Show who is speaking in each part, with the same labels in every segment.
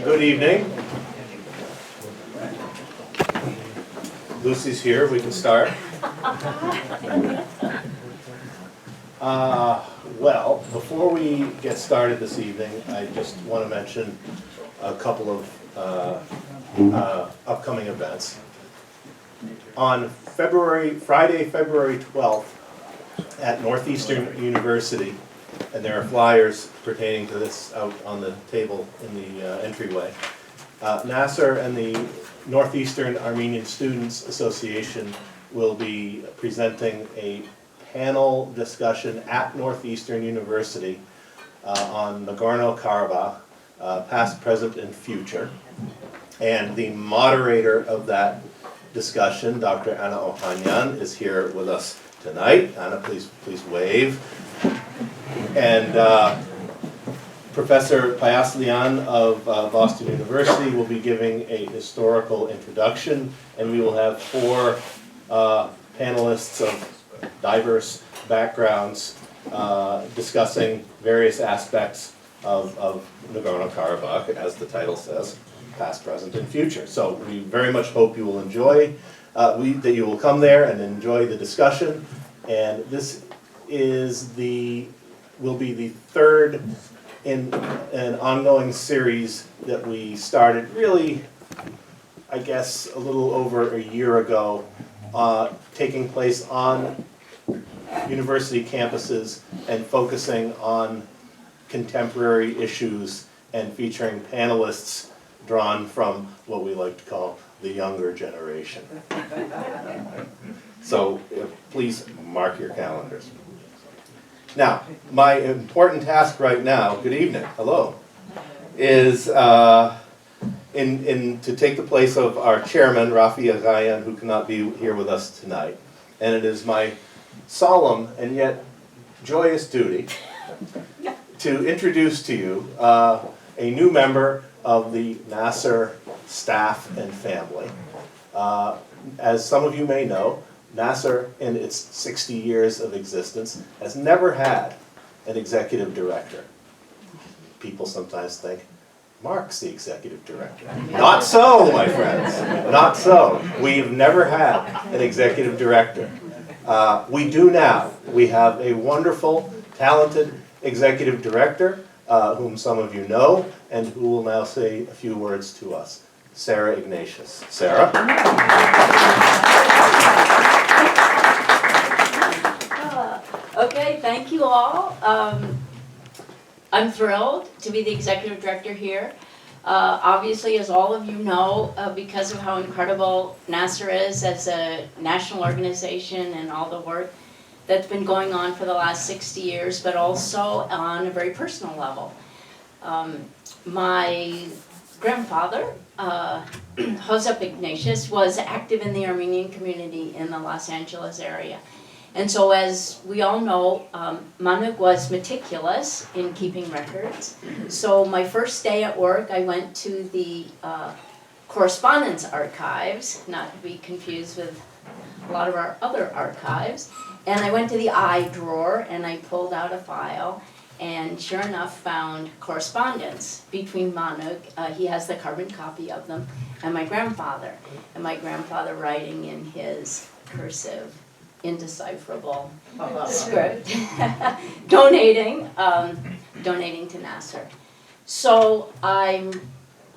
Speaker 1: Good evening. Lucy's here, we can start. Well, before we get started this evening, I just want to mention a couple of upcoming events. On Friday, February 12th, at Northeastern University, and there are flyers pertaining to this out on the table in the entryway, NAASR and the Northeastern Armenian Students Association will be presenting a panel discussion at Northeastern University on Nagorno-Karabakh, past, present, and future. And the moderator of that discussion, Dr. Anna Ohanyan, is here with us tonight. Anna, please wave. And Professor Payaslian of Boston University will be giving a historical introduction, and we will have four panelists of diverse backgrounds discussing various aspects of Nagorno-Karabakh, as the title says, past, present, and future. So we very much hope you will enjoy, that you will come there and enjoy the discussion. And this is will be the third in an ongoing series that we started really, I guess, a little over a year ago, taking place on university campuses and focusing on contemporary issues and featuring panelists drawn from what we like to call the younger generation. So please mark your calendars. Now, my important task right now, good evening, hello, is to take the place of our chairman, Rafi Agayan, who cannot be here with us tonight. And it is my solemn and yet joyous duty to introduce to you a new member of the NAASR staff and family. As some of you may know, NAASR, in its 60 years of existence, has never had an executive director. People sometimes think, Marc's the executive director. Not so, my friends, not so. We've never had an executive director. We do now. We have a wonderful, talented executive director, whom some of you know, and who will now say a few words to us. Sarah Ignatius. Sarah?
Speaker 2: Okay, thank you all. I'm thrilled to be the executive director here. Obviously, as all of you know, because of how incredible NAASR is as a national organization and all the work that's been going on for the last 60 years, but also on a very personal level. My grandfather, Josep Ignatius, was active in the Armenian community in the Los Angeles area. And so, as we all know, Mamig was meticulous in keeping records. So my first day at work, I went to the correspondence archives, not to be confused with a lot of our other archives. And I went to the I drawer and I pulled out a file, and sure enough found correspondence between Mamig, he has the carbon copy of them, and my grandfather. And my grandfather writing in his cursive, indecipherable script, donating to NAASR. So I'm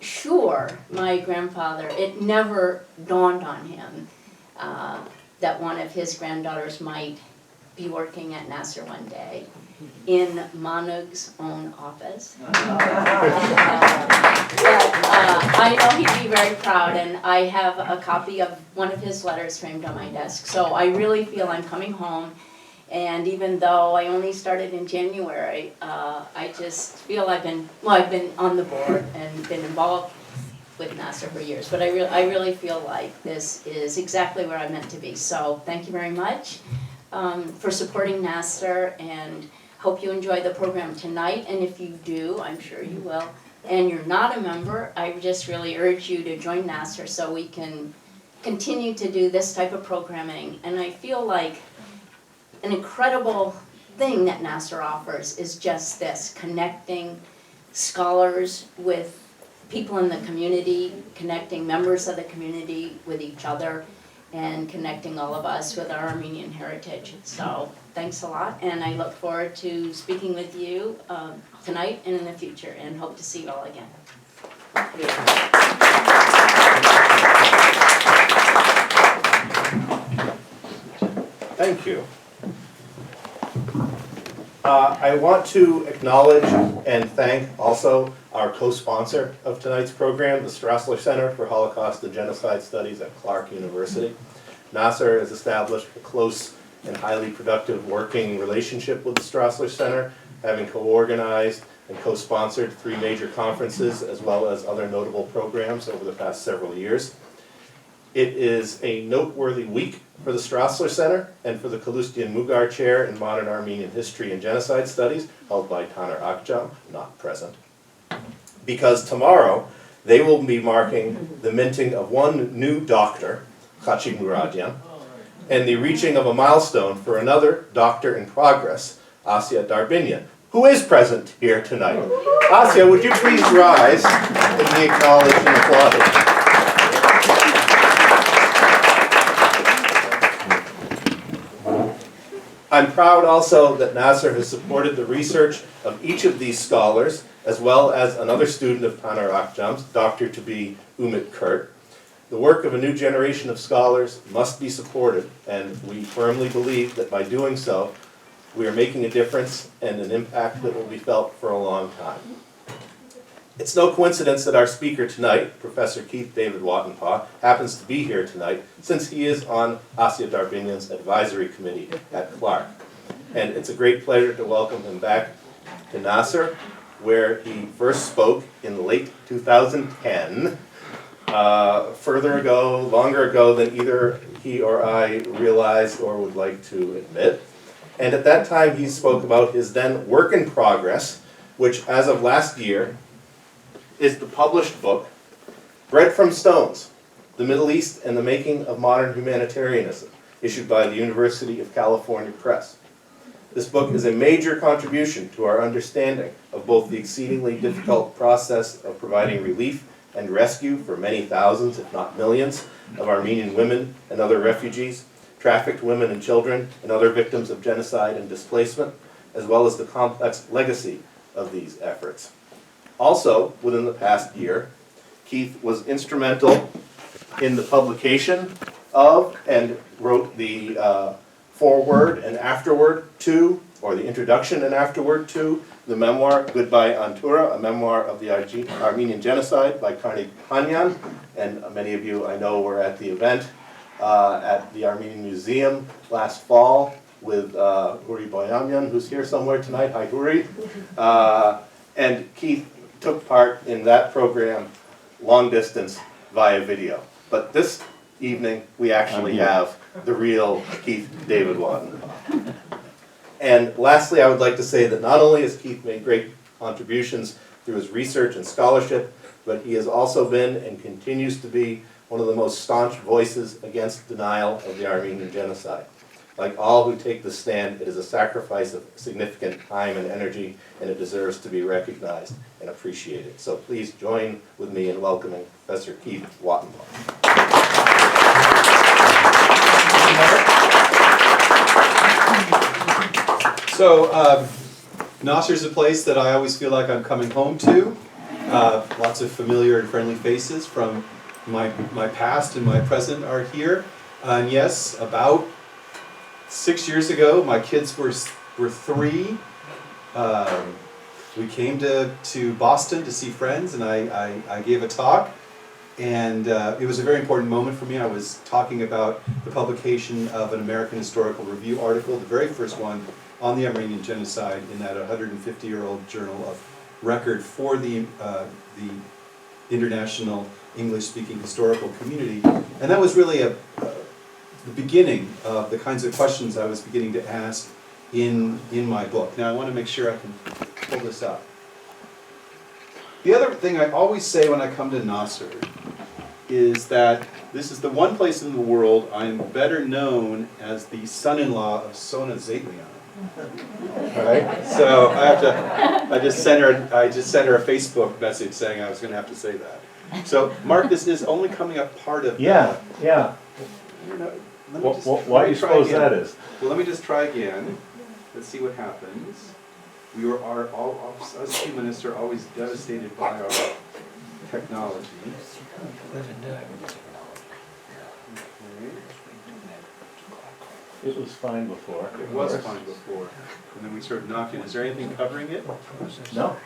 Speaker 2: sure my grandfather, it never dawned on him that one of his granddaughters might be working at NAASR one day in Mamig's own office. But I know he'd be very proud, and I have a copy of one of his letters framed on my desk. So I really feel I'm coming home, and even though I only started in January, I just feel I've been on the board and been involved with NAASR for years, but I really feel like this is exactly where I'm meant to be. So thank you very much for supporting NAASR, and hope you enjoy the program tonight. And if you do, I'm sure you will, and you're not a member, I just really urge you to join NAASR so we can continue to do this type of programming. And I feel like an incredible thing that NAASR offers is just this, connecting scholars with people in the community, connecting members of the community with each other, and connecting all of us with our Armenian heritage. So thanks a lot, and I look forward to speaking with you tonight and in the future, and hope to see you all again.
Speaker 1: Thank you. I want to acknowledge and thank also our co-sponsor of tonight's program, the Strassler Center for Holocaust and Genocide Studies at Clark University. NAASR has established a close and highly productive working relationship with the Strassler Center, having co-organized and co-sponsored 3 major conferences as well as other notable programs over the past several years. It is a noteworthy week for the Strassler Center and for the Kalustian Mugar Chair in Modern Armenian History and Genocide Studies, held by Taner Akjam, not present. Because tomorrow, they will be marking the minting of one new doctor, Khachi Muradian, and the reaching of a milestone for another doctor in progress, Asya Darbinian, who is present here tonight. Asya, would you please rise and be acknowledged and applauded? I'm proud also that NAASR has supported the research of each of these scholars, as well as another student of Taner Akjam's, Dr.to-be Umit Kurt. The work of a new generation of scholars must be supported, and we firmly believe that by doing so, we are making a difference and an impact that will be felt for a long time. It's no coincidence that our speaker tonight, Professor Keith David Watenpaugh, happens to be here tonight, since he is on Asya Darbinian's advisory committee at Clark. And it's a great pleasure to welcome him back to NAASR, where he first spoke in late 2010, longer ago than either he or I realized or would like to admit. And at that time he spoke about his then work in progress, which as of last year is the published book, Bread from Stones, The Middle East and the Making of Modern Humanitarianism, issued by the University of California Press. This book is a major contribution to our understanding of both the exceedingly difficult process of providing relief and rescue for many thousands, if not millions, of Armenian women and other refugees, trafficked women and children, and other victims of genocide and displacement, as well as the complex legacy of these efforts. Also, within the past year, Keith was instrumental in the publication of and wrote the foreword and afterword to, or the introduction and afterword to, the memoir Goodbye Antura, a memoir of the Armenian genocide by Karnik Hanyan. And many of you I know were at the event at the Armenian Museum last fall with Huri Boyamyan, who's here somewhere tonight. Hi, Huri. And Keith took part in that program long distance via video. But this evening, we actually have the real Keith David Watenpaugh. And lastly, I would like to say that not only has Keith made great contributions through his research and scholarship, but he has also been and continues to be one of the most staunch voices against denial of the Armenian genocide. Like all who take the stand, it is a sacrifice of significant time and energy, and it deserves to be recognized and appreciated. So please join with me in welcoming Professor Keith Watenpaugh.
Speaker 3: So, NAASR is a place that I always feel like I'm coming home to. Lots of familiar and friendly faces from my past and my present are here. And yes, about 6 years ago, my kids were 3. We came to Boston to see friends, and I gave a talk. And it was a very important moment for me. I was talking about the publication of an American Historical Review article, the very first one on the Armenian genocide in that 150-year-old journal of record for the international English-speaking historical community. And that was really the beginning of the kinds of questions I was beginning to ask in my book. Now I want to make sure I can pull this up. The other thing I always say when I come to NAASR is that this is the one place in the world I'm better known as the son-in-law of Sona Zaitlian. Right? So I just sent her a Facebook message saying I was gonna have to say that. So, Mark, this is only coming up part of.
Speaker 4: Yeah.
Speaker 3: Let me just-
Speaker 4: Why
Speaker 3: let
Speaker 4: do
Speaker 3: me
Speaker 4: you
Speaker 3: try
Speaker 4: suppose
Speaker 3: again.
Speaker 4: that is?
Speaker 3: Well, let me just try again. Let's see what happens. Us humanists are always devastated by our technology. Okay.
Speaker 4: It was fine before.
Speaker 3: It was fine before, and then we started knocking. Is there anything covering it?
Speaker 4: No.